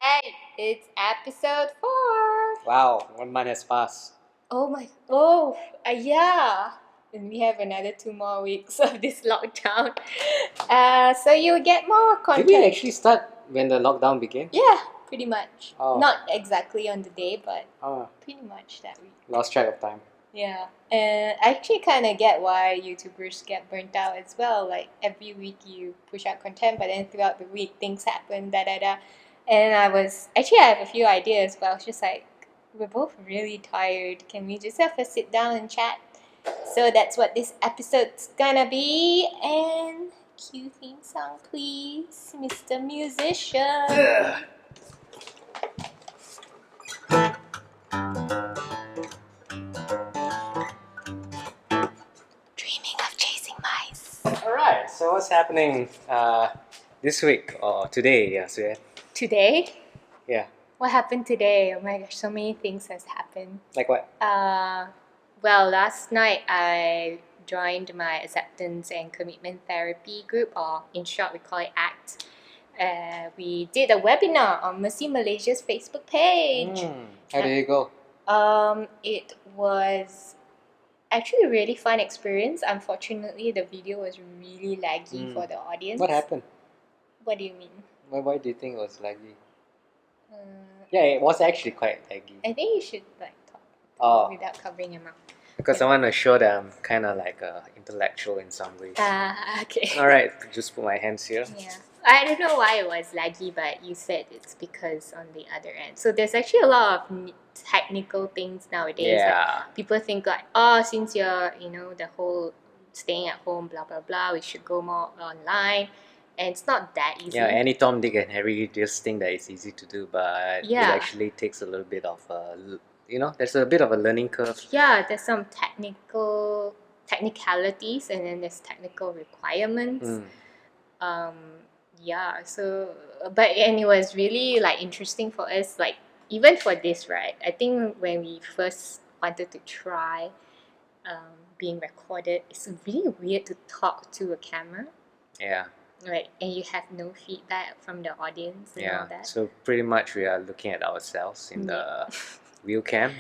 Hey, it's episode 4. Wow, 1 month has passed. Yeah. And we have another 2 more weeks of this lockdown. So you'll get more Did content. we actually start when the lockdown began? Yeah, pretty much. Oh. Not exactly on the day, but Oh, pretty much that week. lost track of time. Yeah, and I actually kind of get why YouTubers get burnt out as well. Like every week you push out content, but then throughout the week things happen, da da da. And I have a few ideas, but I was just like, we're both really tired. Can we just have a sit down and chat? So that's what this episode's gonna be. And cue theme song, please, Mr. Musician. Dreaming of chasing mice. Alright, so what's happening this week or today? Yeah, so Today? yeah. What happened today? Oh my gosh, so many things has happened. Like what? Well, last night I joined my acceptance and commitment therapy group, or in short, we call it ACT. We did a webinar on Mercy Malaysia's Facebook page. How did it go? It was actually a really fun experience. Unfortunately, the video was really laggy for the audience. What happened? What do you mean? Why do you think it was laggy? Yeah, it was actually quite laggy. I think you should talk without covering your mouth. Because I want to show that I'm kind of like intellectual in some ways. Okay. Alright, just put my hands here. Yeah. I don't know why it was laggy, but you said it's because on the other end. So there's actually a lot of technical things nowadays. Yeah. Like people think since you're, the whole staying at home, blah, blah, blah, we should go more online. And it's not that easy. Yeah, any Tom, Dick, and Harry just think that it's easy to do, but it actually takes a little bit of there's a bit of a learning curve. Yeah, there's some technicalities, and then there's technical requirements. And it was really interesting for us, even for this, right? I think when we first wanted to try being recorded, it's really weird to talk to a camera. Yeah. Right, and you have no feedback from the audience and all that. So pretty much we are looking at ourselves in the wheel cam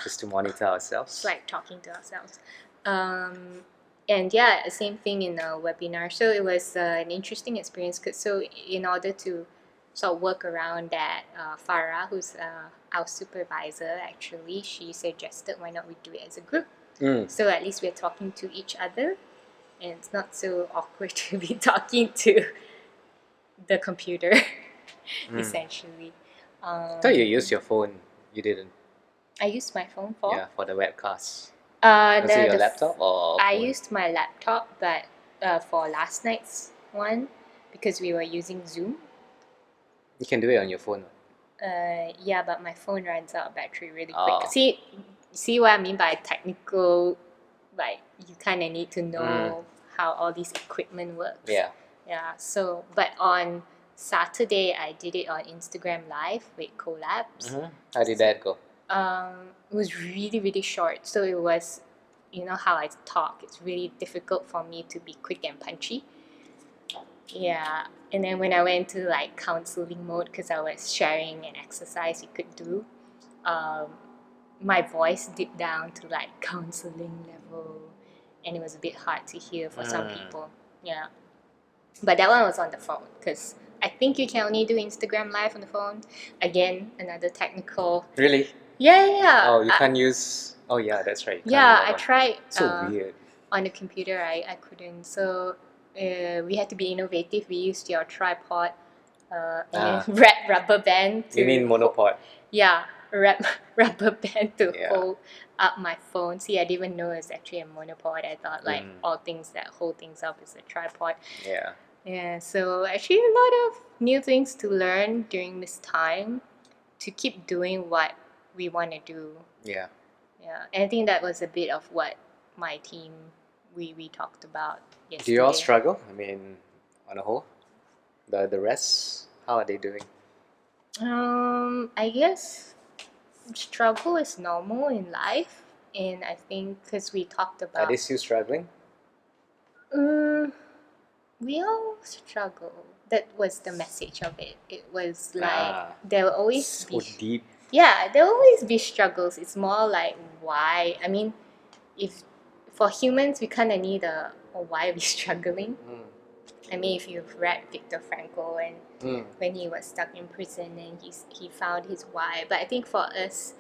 just to monitor ourselves. It's like talking to ourselves. And yeah, the same thing in a webinar. So it was an interesting experience. So in order to sort of work around that, Farah, who's our supervisor, actually, she suggested why not we do it as a group. So at least we're talking to each other. And it's not so awkward to be talking to the computer, essentially. I thought you used your phone. You didn't. I used my phone for? Yeah, for the webcast. Was it your laptop or I phone? used my laptop, but for last night's one, because we were using Zoom. You can do it on your phone. Yeah, but my phone runs out of battery really quick. See what I mean by technical? You kind of need to know how all these equipment works. Yeah. Yeah. So, but on Saturday, I did it on Instagram Live with collabs. How did that go? It was really, really short. So it was, how I talk. It's really difficult for me to be quick and punchy. Yeah. And then when I went to counseling mode, because I was sharing an exercise you could do, my voice dipped down to counseling level, and it was a bit hard to hear for some people. Yeah, but that one was on the phone, because I think you can only do Instagram Live on the phone. Again, another technical. Really? Yeah. Oh, you can't use. Oh yeah, that's right. I tried. So weird. On the computer, I couldn't. So we had to be innovative. We used your tripod and then rubber band. You mean monopod? Yeah. Rubber band to hold up my phone. See, I didn't even know it's actually a monopod. I thought all things that hold things up is a tripod. Yeah. Yeah, so actually a lot of new things to learn during this time to keep doing what we want to do. Yeah. Yeah, and I think that was a bit of what my team, we talked about yesterday. Do you all struggle? I mean, on a whole? The rest, how are they doing? I guess struggle is normal in life, and I think because we talked about. Are they still struggling? We all struggle. that was the message of it. It was like Ah, there will always so be deep. yeah, there will always be struggles. It's more like why. I mean, if for humans we kind of need a why we struggling. I mean, if you've read Viktor Frankl and when he was stuck in prison and he found his why. But I think for us,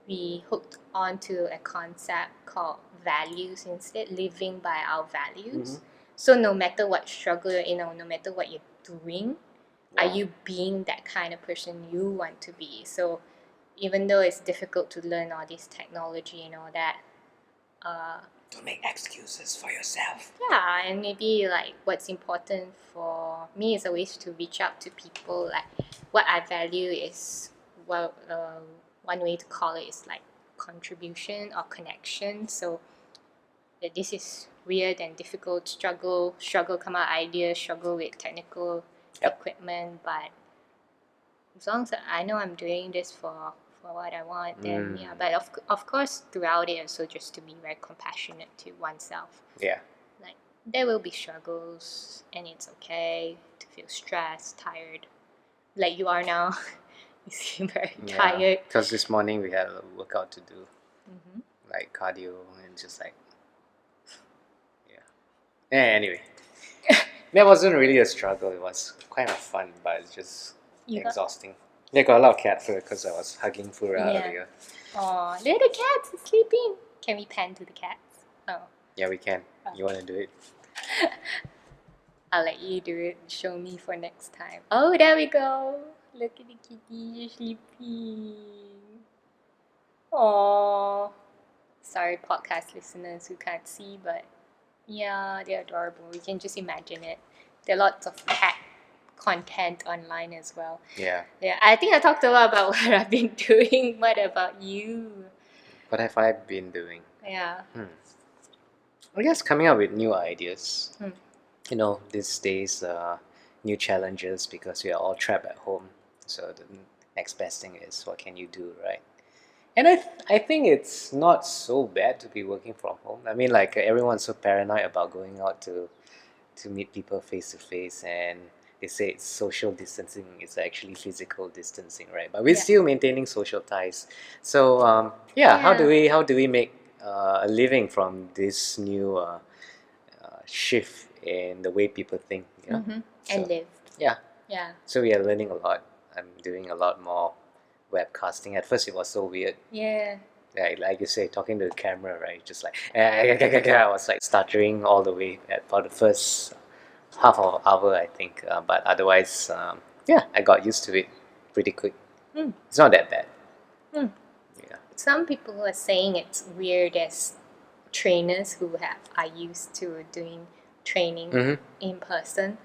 we hooked onto a concept called values instead, living by our values. So no matter what struggle you're in or no matter what you're doing, are you being that kind of person you want to be? So even though it's difficult to learn all this technology and all that, Don't make excuses for yourself. yeah, and maybe like what's important for me is always to reach out to people. Like what I value is well, one way to call it is like contribution or connection. So that this is weird and difficult, struggle come out ideas, struggle with technical equipment, but as long as I know I'm doing this for what I want, then yeah. But of course, throughout it, also just to be very compassionate to oneself. Yeah. Like there will be struggles, and it's okay to feel stressed, tired, like you are now. You seem very tired. Because this morning we had a workout to do, like cardio, and just like, yeah. Anyway, that wasn't really a struggle. It was kind of fun, but it's just exhausting. They got a lot of cat fur because I was hugging Fura earlier. Oh, little cats are sleeping. Can we pan to the cats? Oh. Yeah, we can. You want to do it? I'll let you do it. Show me for next time. Oh, there we go. Look at the kitty sleeping. Oh, sorry, podcast listeners who can't see, but yeah, they're adorable. You can just imagine it. There are lots of cat content online as well. Yeah. Yeah, I think I talked a lot about what I've been doing. What about you? What have I been doing? Yeah. I guess coming up with new ideas. You know, these days, new challenges because we are all trapped at home. So the next best thing is what can you do, right? And I think it's not so bad to be working from home. I mean, like everyone's so paranoid about going out to meet people face to face, and they say it's social distancing. It's actually physical distancing, right? But we're still maintaining social ties. So how do we make a living from this new shift in the way people think? You know? And live. Yeah. Yeah. So we are learning a lot. I'm doing a lot more webcasting. At first, it was so weird. Yeah. Like you say, talking to the camera, right? Just like I was like stuttering all the way for the first half of an hour, I think. But otherwise, I got used to it pretty quick. It's not that bad. Yeah. Some people are saying it's weird as trainers who are used to doing training in person.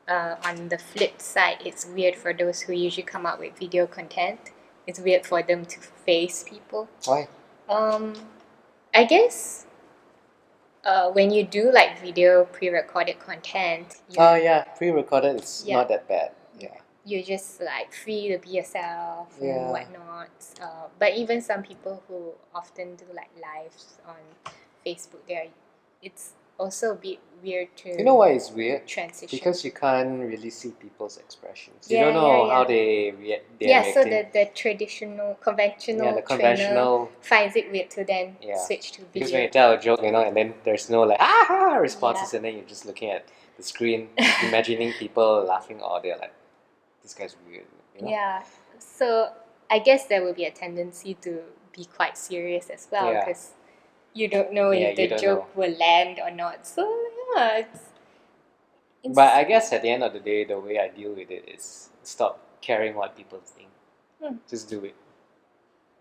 On the flip side, it's weird for those who usually come up with video content. It's weird for them to face people. Why? I guess when you do like video pre-recorded content, pre-recorded is not that bad. Yeah. You're just like free to be yourself and whatnot. But even some people who often do like lives on Facebook, it's also a bit weird to. You know why it's weird? Transition. Because you can't really see people's expressions. You don't know how they react. So the traditional, conventional trainer finds it weird to then switch to video. Because when you tell a joke, and then there's no like responses, and then you're just looking at the screen, imagining people laughing, or they're like, this guy's weird. You know? Yeah. So I guess there will be a tendency to be quite serious as well because you don't know if the joke will land or not. So but I guess at the end of the day, the way I deal with it is stop caring what people think. Just do it.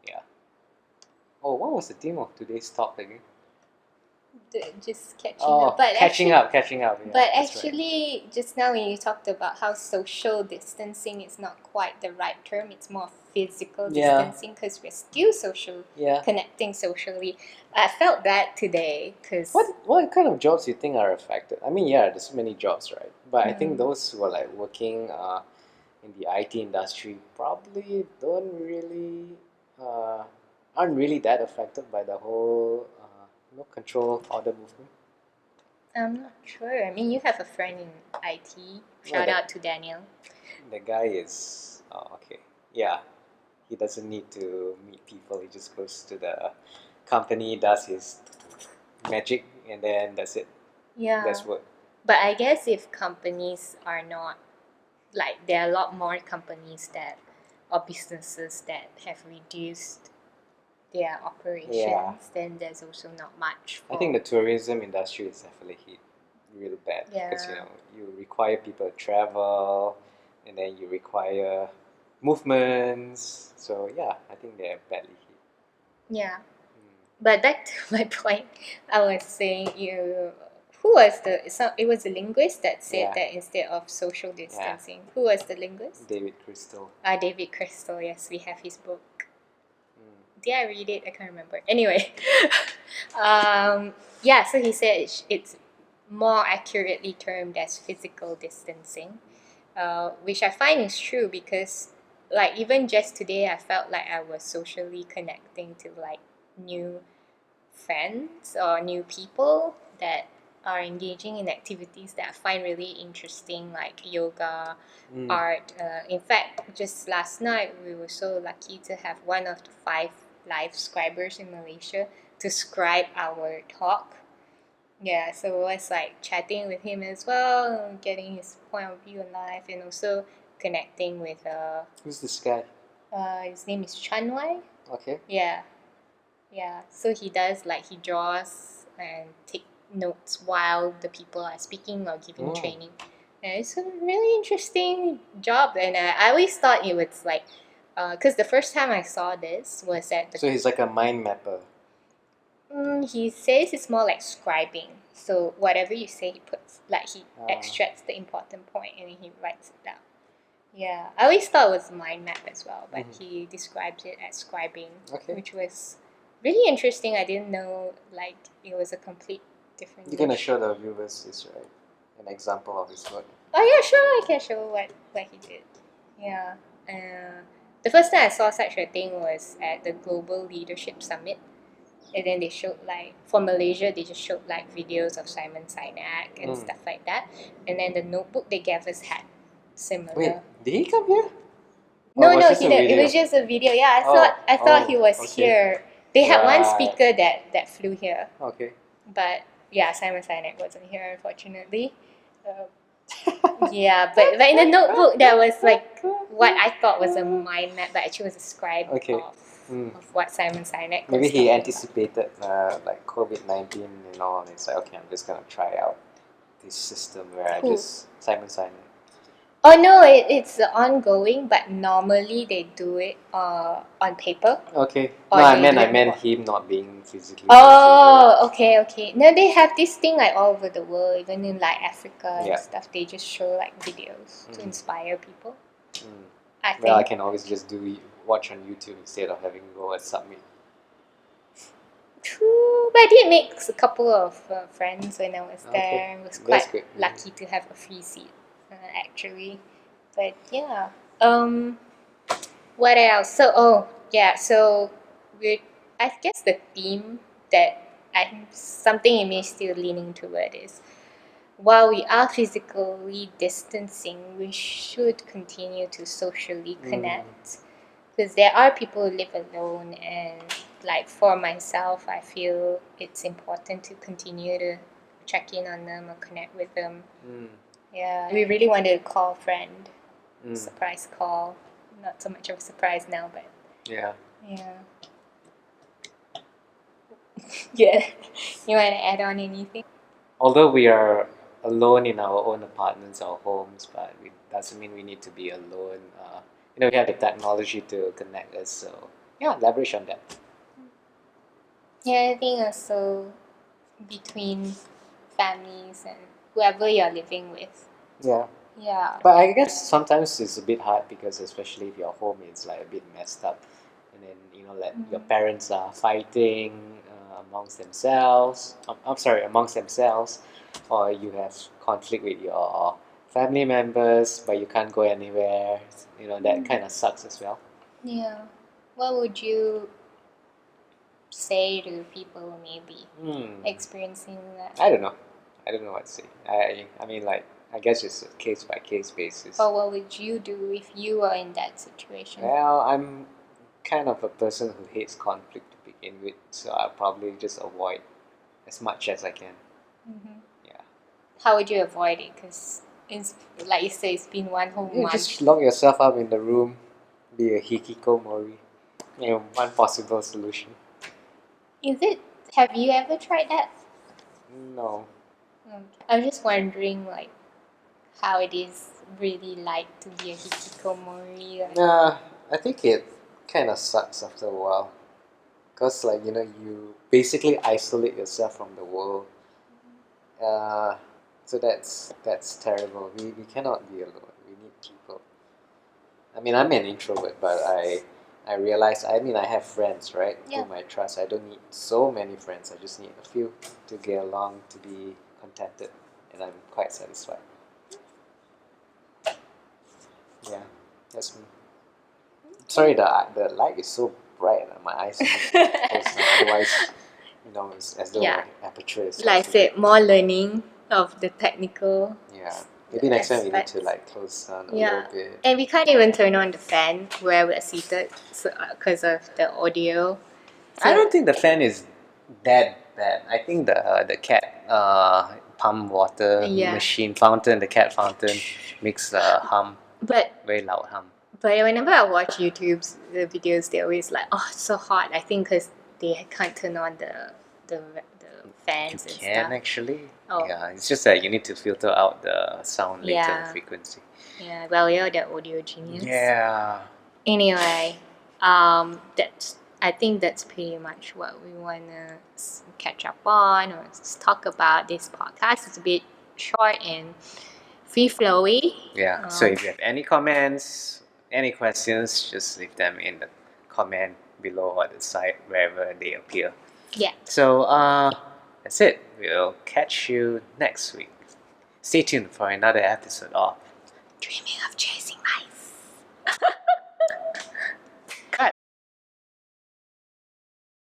Yeah. Oh, what was the theme of today's talk again? Just catching up. But catching up. Yeah, but actually, just now when you talked about how social distancing is not quite the right term, it's more physical distancing because we're still connecting socially. I felt that today because what kind of jobs do you think are affected? I mean, there's so many jobs, right? But I think those who are like working in the IT industry probably aren't really that affected by the whole control order movement. I'm not sure. I mean, you have a friend in IT. Shout out to Daniel. The guy is okay. Yeah, he doesn't need to meet people. He just goes to the company, does his magic, and then that's it. Yeah. That's what. But I guess if companies are not, like, there are a lot more companies that, or businesses that have reduced their operations, then there's also not much. I think the tourism industry is definitely hit really bad because Yeah. you require people to travel, and then you require movements. So yeah, I think they're badly hit. Yeah. But back to my point, I was saying who was it was a linguist that said Yeah. that instead of social distancing. Who was the linguist? David Crystal. David Crystal, yes, we have his book. Did I read it? I can't remember. Anyway, yeah, so he said it's more accurately termed as physical distancing, which I find is true because, like, even just today, I felt like I was socially connecting to, like, new friends or new people that are engaging in activities that I find really interesting, like yoga, art. In fact, just last night, we were so lucky to have one of the 5 live scribers in Malaysia to scribe our talk. Yeah, so it was like chatting with him as well, getting his point of view on life, and also connecting with Who's this guy? his name is Chanwai. Okay. Yeah, yeah. So he does, like, he draws and take notes while the people are speaking or giving training. And it's a really interesting job, and I always thought it was like, because the first time I saw this was at the. So he's like a mind mapper. He says it's more like scribing. So whatever you say, he puts, like, he extracts the important point and then he writes it down. Yeah, I always thought it was mind map as well, but he describes it as scribing, which was really interesting. I didn't know, like, it was a complete different. You're gonna show the viewers this, right? An example of his work. Oh yeah, sure. I can show what he did. Yeah. The first time I saw such a thing was at the Global Leadership Summit. And then they showed, like, for Malaysia, they just showed, like, videos of Simon Sinek and stuff like that. And then the notebook they gave us had similar. Wait, did he come here? No, Or was no, this he a did. It video? was just a video. Yeah, I thought he was okay. here. They had one Right. speaker that flew here, Okay. but yeah, Simon Sinek wasn't here, unfortunately. Yeah, but in the notebook, there was, like, what I thought was a mind map, but actually was a scribe of what Simon Sinek was. Maybe he talking anticipated like COVID-19 and all, and it's like, okay, I'm just gonna try out this system where I just Simon Sinek. Oh no, it's ongoing, but normally they do it on paper. Okay. Or No, I they do meant it him not being physically. Oh, okay. No, they have this thing, like, all over the world, even in, like, Africa and stuff. They just show, like, videos to inspire people. I think. Well, I can always just watch on YouTube instead of having to go and submit. True, but I did make a couple of friends when I was there. I was quite lucky to have a free seat, actually. But yeah, what else? So I guess the theme that something in me is still leaning toward is, while we are physically distancing, we should continue to socially connect. Because there are people who live alone, and, like, for myself, I feel it's important to continue to check in on them or connect with them. Yeah, we really wanted to call a friend, surprise call. Not so much of a surprise now, but yeah. Yeah. You want to add on anything? Although we are alone in our own apartments or homes, but it doesn't mean we need to be alone. We have the technology to connect us, so yeah, leverage on that. Yeah, I think also between families and whoever you're living with. Yeah. Yeah. But I guess sometimes it's a bit hard because, especially if your home is like a bit messed up, and then like your parents are fighting amongst themselves. Amongst themselves, or you have conflict with your family members, but you can't go anywhere. That kind of sucks as well. Yeah. What would you say to people maybe experiencing that? I don't know. I don't know what to say. I mean, like, I guess it's a case by case basis. Or what would you do if you were in that situation? Well, I'm kind of a person who hates conflict to begin with, so I'll probably just avoid as much as I can. Mm-hmm. Yeah. How would you avoid it? Because it's like you say, it's been one whole You month. just lock yourself up in the room, be a hikikomori. One possible solution. Is it? Have you ever tried that? No. I'm just wondering, like, how it is really like to be a hikikomori. Like, Nah, I think it kind of sucks after a while. Because, like, you basically isolate yourself from the world. So that's terrible. We cannot be alone. We need people. I mean, I'm an introvert, but I realize, I mean, I have friends, right? Yeah. Whom I trust. I don't need so many friends. I just need a few to get along, to be contented, and I'm quite satisfied. Yeah, that's me. Sorry, the light is so bright. My eyes need to close now. Otherwise, it's as though Yeah. my aperture is. like I said, more learning of the technical. Yeah. Maybe next time we need to aspects. like close down a Yeah, little bit. and we can't even turn on the fan where we're seated because of the audio. I don't think the fan is that bad. I think the cat pump water Yeah. machine fountain, the cat fountain makes a hum, But very loud hum. whenever I watch YouTube's the videos, they're always like, "Oh, it's so hot." I think because they can't turn on the fans You and can stuff. actually. Oh. Yeah, it's just that you need to filter out the sound later Yeah. frequency. Yeah, well, you're the audio genius. Yeah. Anyway, I think that's pretty much what we wanna catch up on or talk about. This podcast is a bit short and free flowy. Yeah. So if you have any comments, any questions, just leave them in the comment below or the side wherever they appear. Yeah. So that's it. We'll catch you next week. Stay tuned for another episode of Dreaming of chasing life.